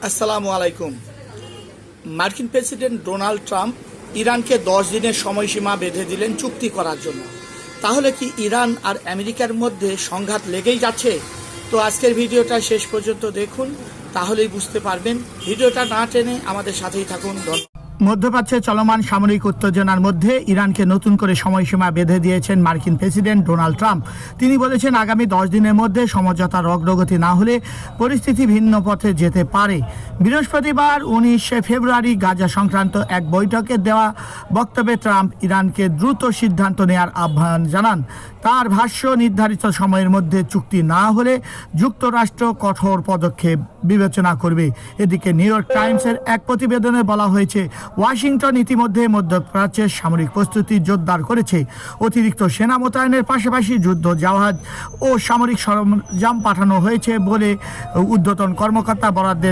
আসসালামু আলাইকুম। মার্কিন প্রেসিডেন্ট ডোনাল্ড ট্রাম্প ইরানকে 10 দিনের সময়সীমা বেঁধে দিলেন চুক্তি করার জন্য। তাহলে কি ইরান আর আমেরিকার মধ্যে সংঘাত লেগেই যাচ্ছে? তো আজকের ভিডিওটা শেষ পর্যন্ত দেখুন, তাহলেই বুঝতে পারবেন। ভিডিওটা না টেনে আমাদের সাথেই থাকুন। মধ্যপ্রাচ্যে চলমান সামরিক উত্তেজনার মধ্যে ইরানকে নতুন করে সময়সীমা বেঁধে দিয়েছেন মার্কিন প্রেসিডেন্ট ডোনাল্ড ট্রাম্প। তিনি বলেছেন, আগামী 10 দিনের মধ্যে সমঝোতার অগ্রগতি না হলে পরিস্থিতি ভিন্ন পথে যেতে পারে। বৃহস্পতিবার 19 ফেব্রুয়ারি গাজা সংক্রান্ত এক বৈঠকে দেওয়া বক্তব্যে ট্রাম্প ইরানকে দ্রুত সিদ্ধান্ত নেওয়ার আহ্বান জানান। তার ভাষ্য, নির্ধারিত সময়ের মধ্যে চুক্তি না হলে যুক্তরাষ্ট্র কঠোর পদক্ষেপ বিবেচনা করবে। এদিকে নিউ ইয়র্ক টাইমসের এক প্রতিবেদনে বলা হয়েছে, ওয়াশিংটন ইতিমধ্যে মধ্যপ্রাচ্যের সামরিক প্রস্তুতি জোরদার করেছে। অতিরিক্ত সেনা মোতায়েনের পাশাপাশি যুদ্ধ জাহাজ ও সামরিক সরঞ্জাম পাঠানো হয়েছে বলে ঊর্ধ্বতন কর্মকর্তা বরাদ্দে